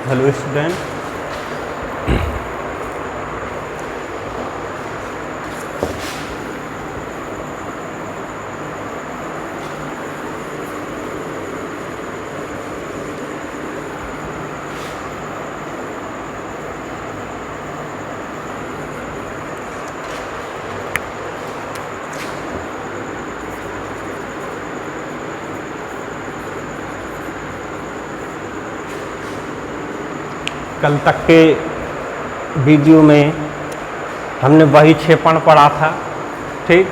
Hello student. कल तक के वीडियो में हमने वही क्षेपण पढ़ा था, ठीक।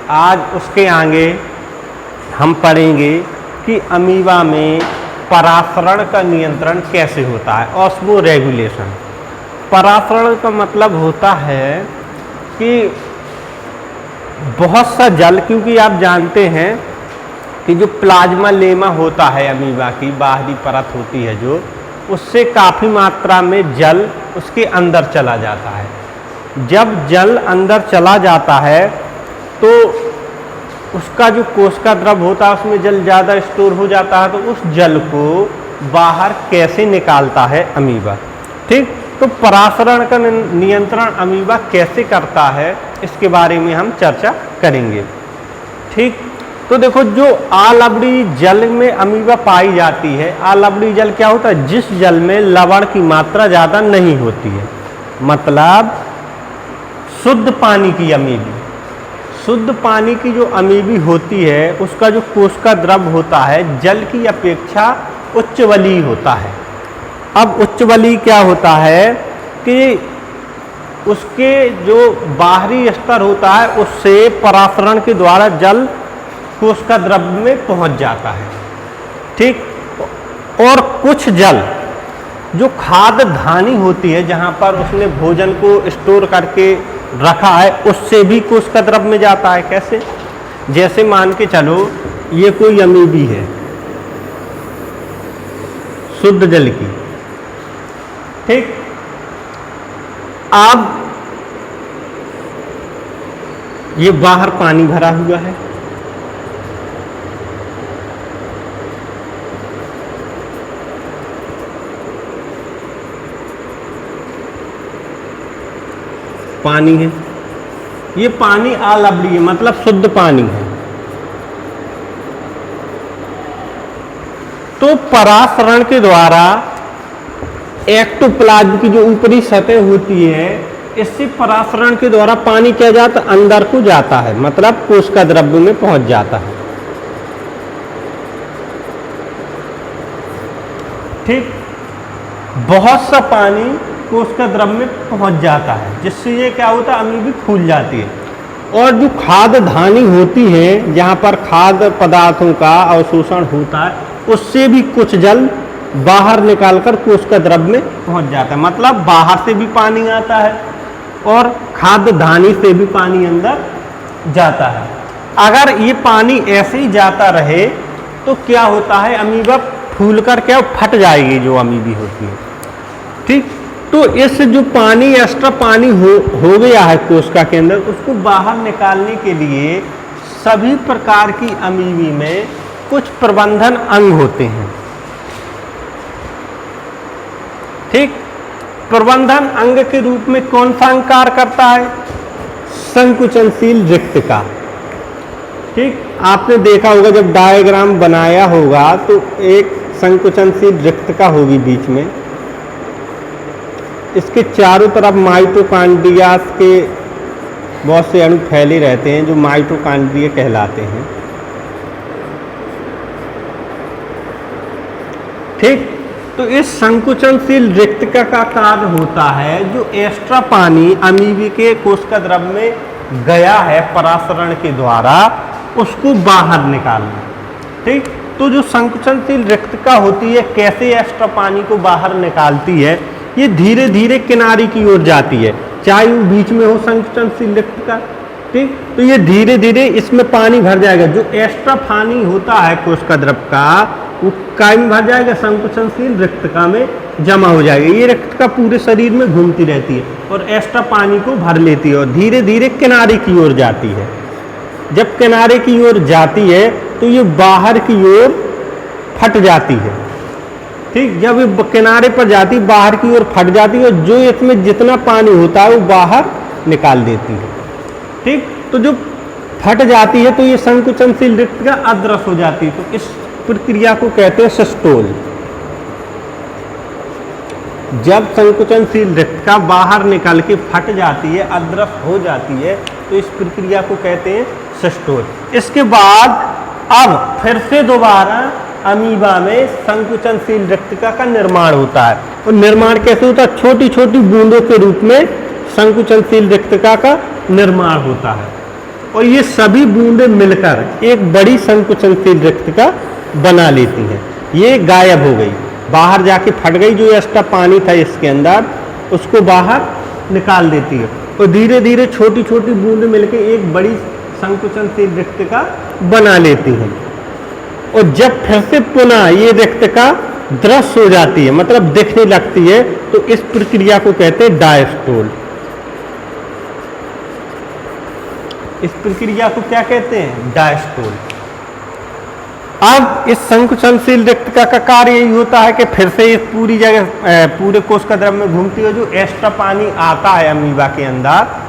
आज उसके आगे हम पढ़ेंगे कि अमीबा में परासरण का नियंत्रण कैसे होता है, ऑस्मो रेगुलेशन। परासरण का मतलब होता है कि बहुत सा जल, क्योंकि आप जानते हैं कि जो प्लाज्मा लेमा होता है अमीबा की बाहरी परत होती है जो, उससे काफ़ी मात्रा में जल उसके अंदर चला जाता है। जब जल अंदर चला जाता है तो उसका जो कोशिका द्रव होता है उसमें जल ज़्यादा स्टोर हो जाता है, तो उस जल को बाहर कैसे निकालता है अमीबा, ठीक। तो परासरण का नियंत्रण अमीबा कैसे करता है इसके बारे में हम चर्चा करेंगे, ठीक। तो देखो, जो आलवड़ी जल में अमीबा पाई जाती है, आलवड़ी जल क्या होता है? जिस जल में लवण की मात्रा ज़्यादा नहीं होती है, मतलब शुद्ध पानी की अमीबी। शुद्ध पानी की जो अमीबी होती है उसका जो कोशिका द्रव होता है जल की अपेक्षा उच्च बलीय होता है। अब उच्च बलीय क्या होता है कि उसके जो बाहरी स्तर होता है उससे परासरण के द्वारा जल कोशिका द्रव में पहुंच जाता है, ठीक। और कुछ जल जो खाद्य धानी होती है, जहां पर उसने भोजन को स्टोर करके रखा है, उससे भी कोशिका द्रव में जाता है। कैसे? जैसे मान के चलो ये कोई अमीबी है शुद्ध जल की, ठीक। अब ये बाहर पानी भरा हुआ है, पानी है, ये पानी आलवड़ीय मतलब शुद्ध पानी है। तो परासरण के द्वारा एक्टोप्लाज्म की जो ऊपरी सतह होती है, इससे परासरण के द्वारा पानी क्या जाता है? अंदर को जाता है, मतलब कोशिका द्रव्य में पहुंच जाता है, ठीक। बहुत सा पानी कोशिका द्रव में पहुंच जाता है, जिससे ये क्या होता है? अमीबी फूल जाती है। और जो खाद्य धानी होती है, जहां पर खाद्य पदार्थों का अवशोषण होता है, उससे भी कुछ जल बाहर निकालकर कोशिका द्रव में पहुंच जाता है, मतलब बाहर से भी पानी आता है और खाद्य धानी से भी पानी अंदर जाता है। अगर ये पानी ऐसे ही जाता रहे तो क्या होता है? अमीबा फूलकर क्या फट जाएगी जो अमीबी होती है, ठीक। तो इस जो पानी एक्स्ट्रा पानी हो गया है कोशिका के अंदर, उसको बाहर निकालने के लिए सभी प्रकार की अमीबी में कुछ प्रबंधन अंग होते हैं, ठीक। प्रबंधन अंग के रूप में कौन सा अंग कार्य करता है? संकुचनशील रिक्तका, ठीक। आपने देखा होगा जब डायग्राम बनाया होगा तो एक संकुचनशील रिक्तका होगी बीच में, इसके चारों तरफ माइटोकॉन्ड्रिया के बहुत से अणु फैले रहते हैं जो माइटोकॉन्ड्रिया कहलाते हैं, ठीक। तो इस संकुचनशील रिक्तका का कार्य होता है जो एक्स्ट्रा पानी अमीबी के कोशिका द्रव में गया है परासरण के द्वारा, उसको बाहर निकालना, ठीक। तो जो संकुचनशील रिक्तका होती है, कैसे एक्स्ट्रा पानी को बाहर निकालती है? ये धीरे धीरे किनारे की ओर जाती है, चाहे वो बीच में हो संकुचनशील रिक्तका, ठीक। तो ये धीरे धीरे इसमें पानी भर जाएगा, जो एक्स्ट्रा पानी होता है कोशिका द्रव का वो काय में भर जाएगा? संकुचनशील रिक्तका में जमा हो जाएगा। ये रिक्तका पूरे शरीर में घूमती रहती है और एक्स्ट्रा पानी को भर लेती है और धीरे धीरे किनारे की ओर जाती है। जब किनारे की ओर जाती है तो ये बाहर की ओर फट जाती है, ठीक, जब ये किनारे पर जाती बाहर की ओर फट जाती है और जो इसमें जितना पानी होता है वो बाहर निकाल देती है। ठीक, तो जो फट जाती है तो ये संकुचनशील रिक्तका अदृश्य हो जाती है, तो इस प्रक्रिया को कहते हैं सिस्टोल। जब संकुचनशील रिक्तका बाहर निकल के फट जाती है, अदृश्य हो जाती है, तो इस प्रक्रिया को कहते हैं सिस्टोल। इसके बाद अब फिर से दोबारा अमीबा में संकुचनशील रिक्तका का निर्माण होता है। और निर्माण कैसे होता है? छोटी छोटी बूंदों के रूप में संकुचनशील रिक्तका का निर्माण होता है और ये सभी बूंदें मिलकर एक बड़ी संकुचनशील रिक्तका बना लेती हैं। ये गायब हो गई, बाहर जाके फट गई, जो एक्स्ट्रा पानी था इसके अंदर उसको बाहर निकाल देती है और धीरे धीरे छोटी छोटी बूंदें मिलकर एक बड़ी संकुचनशील रिक्तका बना लेती हैं। और जब फिर से पुनः ये रिक्तका दृश्य हो जाती है, मतलब दिखने लगती है, तो इस प्रक्रिया को कहते हैं डायस्टोल। इस प्रक्रिया को क्या कहते हैं? डायस्टोल। अब इस संकुचनशील रिक्तका का कार्य यही होता है कि फिर से इस पूरी जगह पूरे कोशिका द्रव्य में घूमती है, जो एक्स्ट्रा पानी आता है अमीबा के अंदर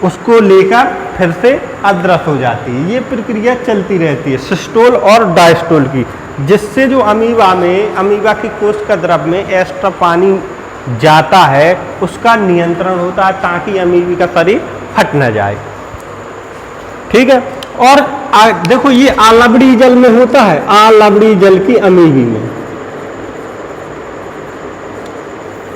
उसको लेकर फिर से अदृश्य हो जाती है। ये प्रक्रिया चलती रहती है सिस्टोल और डायस्टोल की, जिससे जो अमीबा की कोशिका द्रव्य में एक्स्ट्रा पानी जाता है उसका नियंत्रण होता है, ताकि अमीबी का शरीर फट न जाए। ठीक है, और देखो ये आलवड़ी जल में होता है, आलवड़ी जल की अमीबी में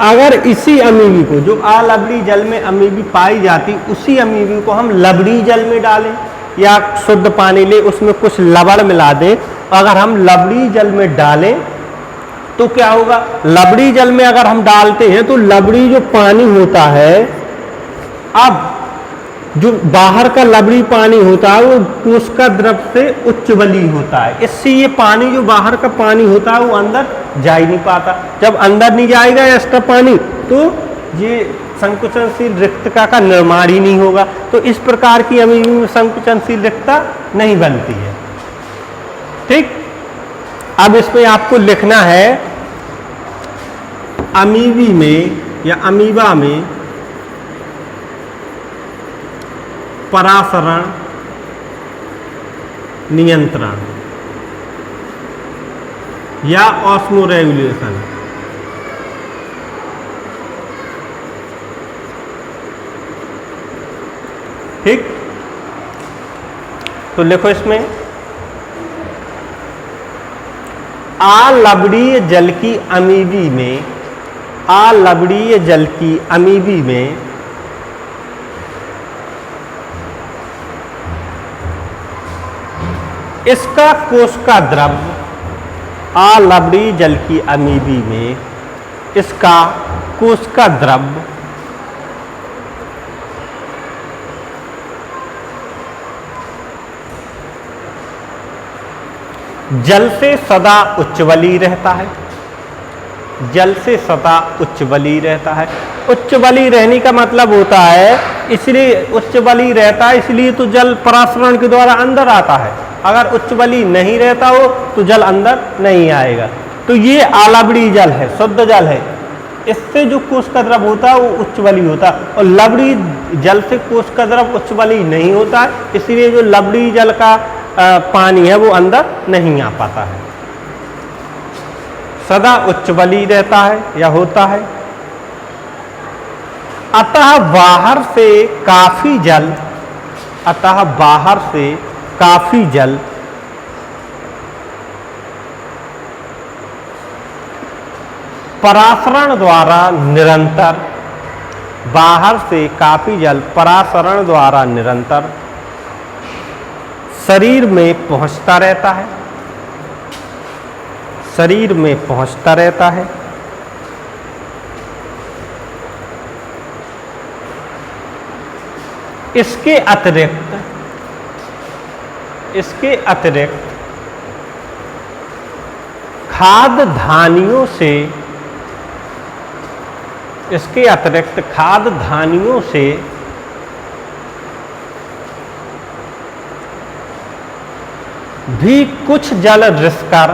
अगर इसी अमीबी को, जो आलवड़ी जल में अमीबी पाई जाती, उसी अमीबी को हम लवड़ी जल में डालें या शुद्ध पानी ले उसमें कुछ लवण मिला दें, अगर हम लवड़ी जल में डालें तो क्या होगा? लवड़ी जल में अगर हम डालते हैं तो लवड़ी जो पानी होता है, अब जो बाहर का लवड़ी पानी होता है वो कोशिका द्रव्य से उच्च बलीय होता है, इससे ये पानी जो बाहर का पानी होता है वो अंदर जा ही नहीं पाता। जब अंदर नहीं जाएगा एक्स्ट्रा पानी तो ये संकुचनशील रिक्तका का निर्माण ही नहीं होगा, तो इस प्रकार की अमीबी में संकुचनशील रिक्तता नहीं बनती है। ठीक, अब इसमें आपको लिखना है अमीबी में या अमीबा में परासरण नियंत्रण या ऑस्मोरेगुलेशन। ठीक, तो लिखो इसमें अलवणीय जल की अमीबी में, अलवणीय जल की अमीबी में इसका कोशिका द्रव्य, अलवणीय जल की अमीबी में इसका कोशिका द्रव्य जल से सदा उच्च बलीय रहता है, जल से सदा उच्च बलीय रहता है। उच्च बलीय रहने का मतलब होता है, इसलिए उच्च बलीय रहता है इसलिए तो जल परासरण के द्वारा अंदर आता है, अगर उच्च बलीय नहीं रहता हो तो जल अंदर नहीं आएगा। तो ये अलवणीय जल है, शुद्ध जल है, इससे जो कोशिका द्रव्य होता है वो उच्च बलीय होता है, और लवणीय जल से कोशिका द्रव्य उच्च बलीय नहीं होता है, इसलिए जो लवणीय जल का पानी है वो अंदर नहीं आ पाता है, सदा उच्च बलीय रहता है या होता है। अतः बाहर से काफी जल, अतः बाहर से काफी जल परासरण द्वारा निरंतर, बाहर से काफी जल परासरण द्वारा निरंतर शरीर में पहुंचता रहता है, शरीर में पहुंचता रहता है। इसके अतिरिक्त खाद्य धानियों से, इसके अतिरिक्त खाद्य धानियों से भी कुछ जल रिसकर,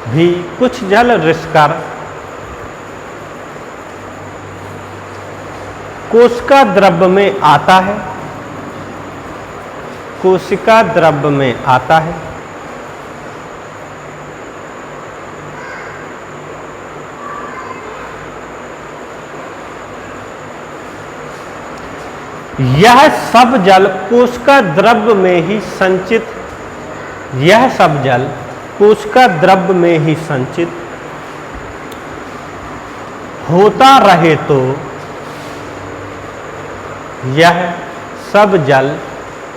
भी कुछ जल रिसकर कोशिका द्रव्य में आता है, कोशिका द्रव्य में आता है। यह सब जल कोशिका द्रव्य में ही संचित, यह सब जल कोशिका द्रव्य में ही संचित होता रहे तो, यह सब जल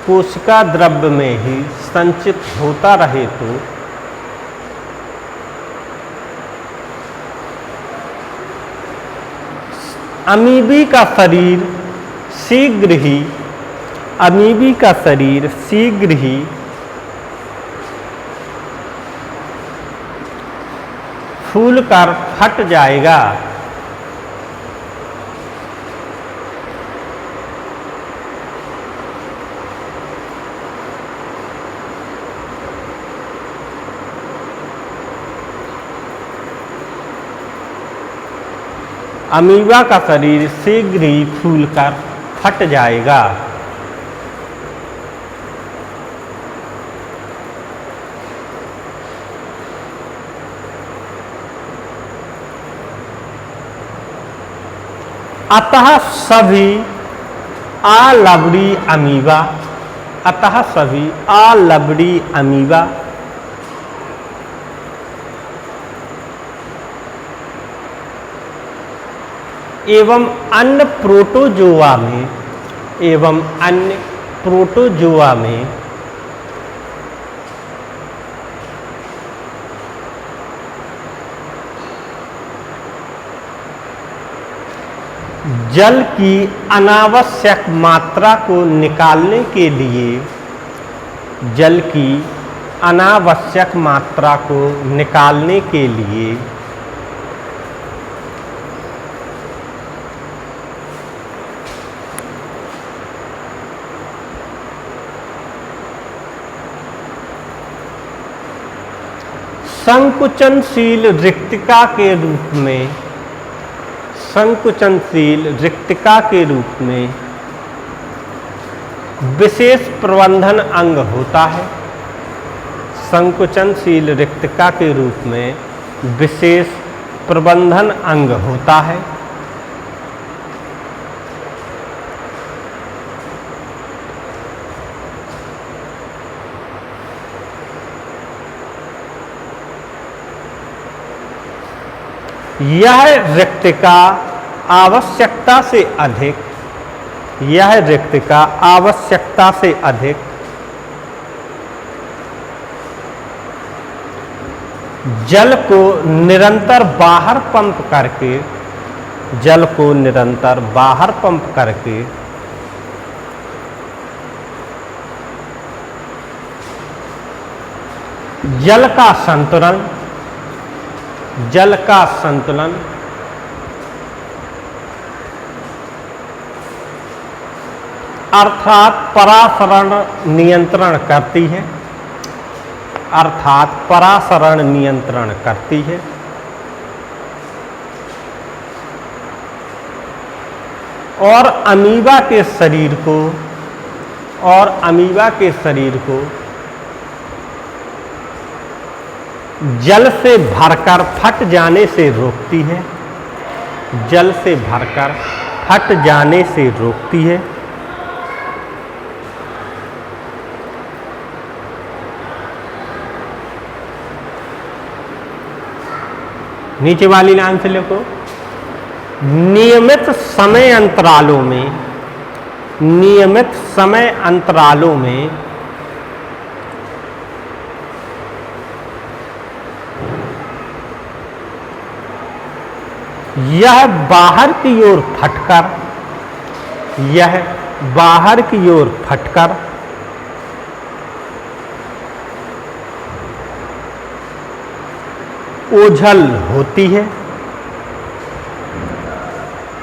कोशिका द्रव्य में ही संचित होता रहे तो अमीबी का शरीर शीघ्र ही, अमीबी का शरीर शीघ्र ही फूलकर फट जाएगा। अमीबा का शरीर शीघ्र ही फूलकर फट जाएगा। अतः सभी अलवड़ी अमीबा, अतः सभी अलवड़ी अमीबा एवं अन्य प्रोटोजोआ में, एवं अन्य प्रोटोजोआ में जल की अनावश्यक मात्रा को निकालने के लिए, जल की अनावश्यक मात्रा को निकालने के लिए संकुचनशील रिक्तिका के रूप में, संकुचनशील रिक्तिका के रूप में विशेष प्रबंधन अंग होता है। संकुचनशील रिक्तिका के रूप में विशेष प्रबंधन अंग होता है। यह रिक्तिका आवश्यकता से अधिक, यह रिक्तिका आवश्यकता से अधिक जल को निरंतर बाहर पंप करके, जल को निरंतर बाहर पंप करके जल का संतुलन, जल का संतुलन अर्थात परासरण नियंत्रण करती है, अर्थात परासरण नियंत्रण करती है। और अमीबा के शरीर को, और अमीबा के शरीर को जल से भरकर फट जाने से रोकती है, जल से भरकर फट जाने से रोकती है। नीचे वाली लाइन से लिखो, नियमित समय अंतरालों में, नियमित समय अंतरालों में यह बाहर की ओर फटकर, यह बाहर की ओर फटकर ओझल होती है।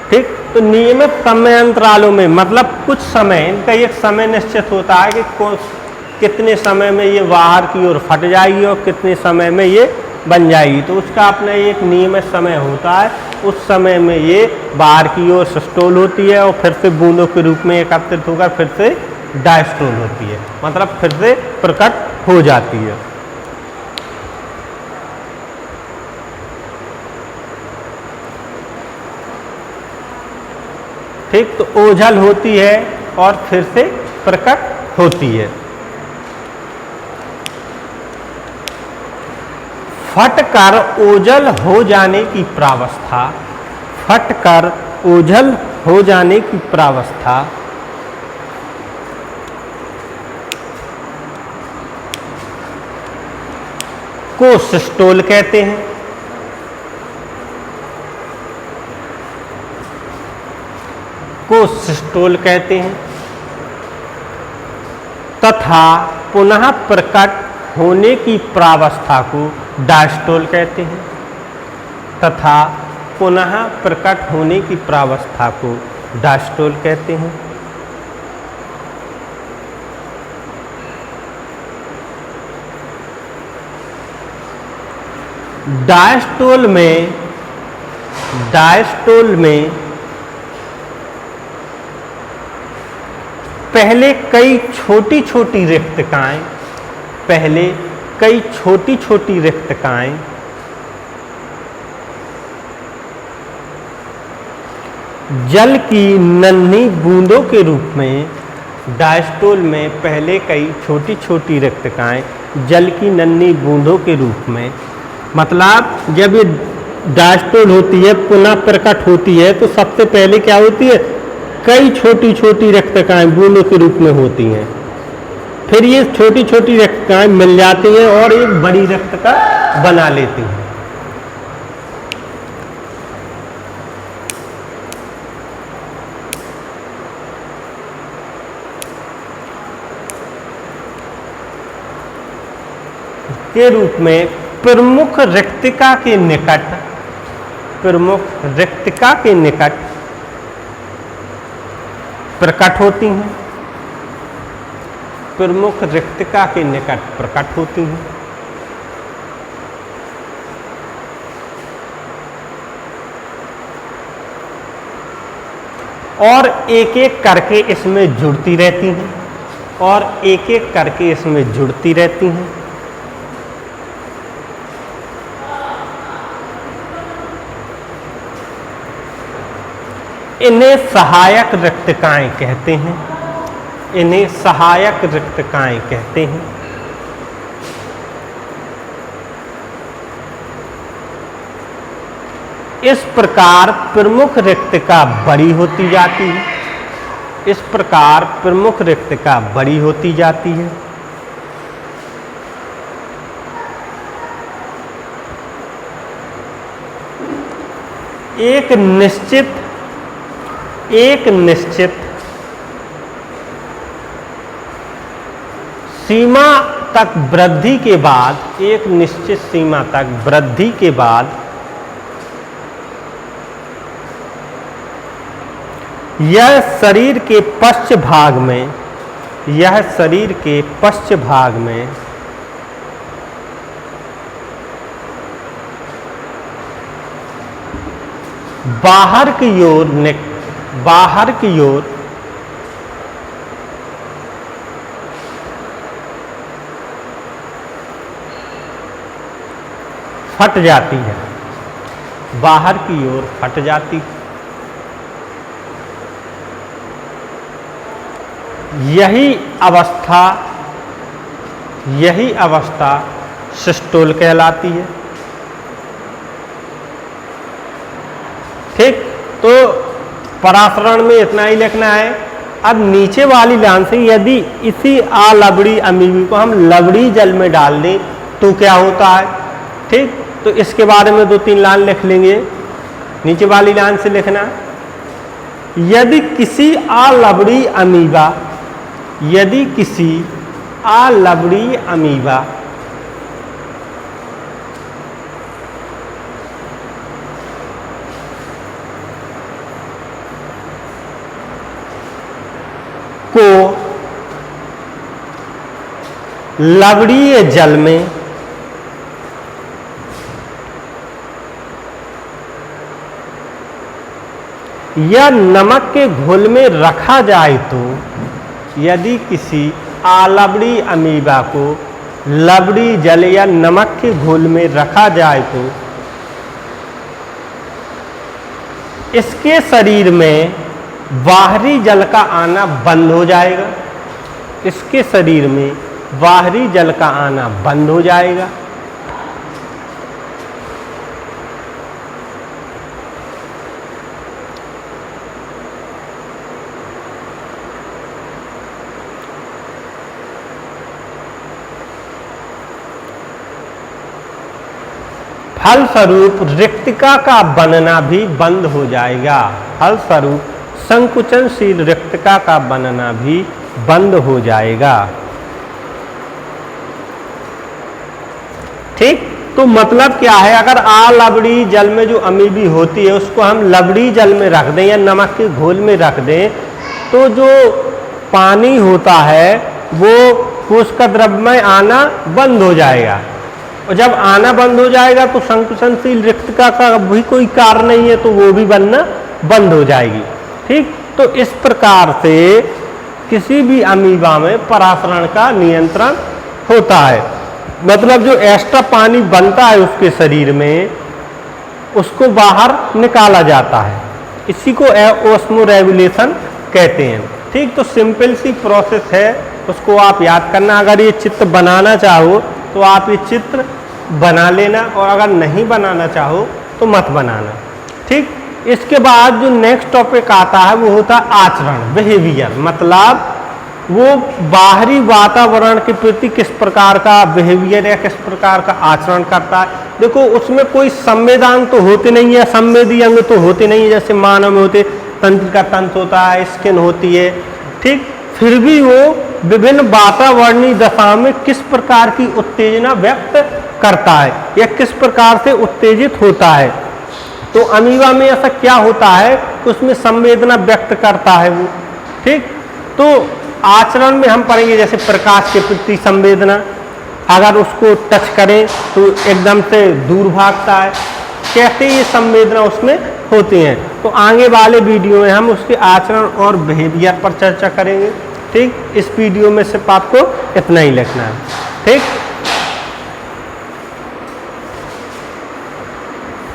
ठीक, तो नियमित समय अंतरालों में मतलब कुछ समय, इनका एक समय निश्चित होता है कि कितने समय में ये बाहर की ओर फट जाएगी और कितने समय में ये बन जाएगी। तो उसका अपना एक नियमित समय होता है, उस समय में ये बाहर की ओर सिस्टोल होती है और फिर से बूंदों के रूप में एकत्रित होकर फिर से डायस्टोल होती है, मतलब फिर से प्रकट हो जाती है। ठीक, तो ओझल होती है और फिर से प्रकट होती है। फटकर ओझल हो जाने की प्रावस्था, फटकर ओझल हो जाने की प्रावस्था को सिस्टोल कहते हैं। को सिस्टोल कहते हैं तथा पुनः प्रकट होने की प्रावस्था को डायस्टोल कहते हैं, तथा पुनः प्रकट होने की प्रावस्था को डायस्टोल कहते हैं। डायस्टोल में पहले कई छोटी छोटी रिक्तकाएं जल की नन्ही बूंदों के रूप में, डायस्टोल में पहले कई छोटी छोटी रिक्तकाएं जल की नन्ही बूंदों के रूप में, मतलब जब ये डायस्टोल होती है पुनः प्रकट होती है तो सबसे पहले क्या होती है, कई छोटी छोटी रिक्तकाएं बूंदों के रूप में होती हैं, फिर ये छोटी छोटी रिक्तकाएं मिल जाती हैं और एक बड़ी रिक्तका बना लेती हैं। के रूप में प्रमुख रिक्तिका के निकट प्रकट होती हैं, प्रमुख रिक्तिका के निकट प्रकट होती हैं। और एक एक करके इसमें जुड़ती रहती हैं, और एक एक करके इसमें जुड़ती रहती हैं। इन्हें सहायक रिक्तकाएं कहते हैं, इन्हें सहायक रिक्तकाएं कहते हैं। इस प्रकार प्रमुख रिक्तका बड़ी होती जाती है, इस प्रकार प्रमुख रिक्तका बड़ी होती जाती है। एक निश्चित सीमा तक वृद्धि के बाद, एक निश्चित सीमा तक वृद्धि के बाद यह शरीर के पश्च भाग में, यह शरीर के पश्च भाग में बाहर की ओर फट जाती है, बाहर की ओर फट जाती है। यही अवस्था सिस्टोल कहलाती है। ठीक, तो परासरण में इतना ही लिखना है। अब नीचे वाली लाइन से यदि इसी अलवड़ी अमीबी को हम लवड़ी जल में डाल दें तो क्या होता है, ठीक, तो इसके बारे में 2-3 लाइन लिख लेंगे। नीचे वाली लाइन से लिखना, यदि किसी अलवड़ी अमीबा, यदि किसी अलवड़ी अमीबा को लवणीय जल में या नमक के घोल में रखा जाए तो यदि किसी आलवड़ी अमीबा को लवड़ी जल या नमक के घोल में रखा जाए तो इसके शरीर में बाहरी जल का आना बंद हो जाएगा। इसके शरीर में बाहरी जल का आना बंद हो जाएगा। फलस्वरूप रिक्तिका का बनना भी बंद हो जाएगा। फलस्वरूप संकुचनशील रिक्तिका का बनना भी बंद हो जाएगा। ठीक, तो मतलब क्या है, अगर आलवड़ी जल में जो अमीबी होती है उसको हम लवड़ी जल में रख दें या नमक के घोल में रख दें तो जो पानी होता है वो कोशिका द्रव्य में आना बंद हो जाएगा। और जब आना बंद हो जाएगा तो संकुचनशील रिक्तिका का भी कोई कार्य नहीं है तो वो भी बनना बंद हो जाएगी। ठीक, तो इस प्रकार से किसी भी अमीबा में परासरण का नियंत्रण होता है। मतलब जो एक्स्ट्रा पानी बनता है उसके शरीर में उसको बाहर निकाला जाता है। इसी को ऑस्मोरेगुलेशन कहते हैं। ठीक, तो सिंपल सी प्रोसेस है, उसको आप याद करना। अगर ये चित्र बनाना चाहो तो आप ये चित्र बना लेना और अगर नहीं बनाना चाहो तो मत बनाना। ठीक, इसके बाद जो नेक्स्ट टॉपिक आता है वो होता है आचरण, बिहेवियर। मतलब वो बाहरी वातावरण के प्रति किस प्रकार का बिहेवियर या किस प्रकार का आचरण करता है। देखो उसमें कोई संवेदन तो होते नहीं है, संवेदी अंग तो होते नहीं है जैसे मानव में होते, तंत्रिका तंत्र होता है, स्किन होती है। ठीक, फिर भी वो विभिन्न वातावरणीय दशा में किस प्रकार की उत्तेजना व्यक्त करता है या किस प्रकार से उत्तेजित होता है। तो अमीबा में ऐसा क्या होता है कि उसमें संवेदना व्यक्त करता है वो। ठीक, तो आचरण में हम पढ़ेंगे जैसे प्रकाश के प्रति संवेदना, अगर उसको टच करें तो एकदम से दूर भागता है, कैसे ये संवेदना उसमें होती हैं। तो आगे वाले वीडियो में हम उसके आचरण और बिहेवियर पर चर्चा करेंगे। ठीक, इस वीडियो में सिर्फ आपको इतना ही लिखना है। ठीक।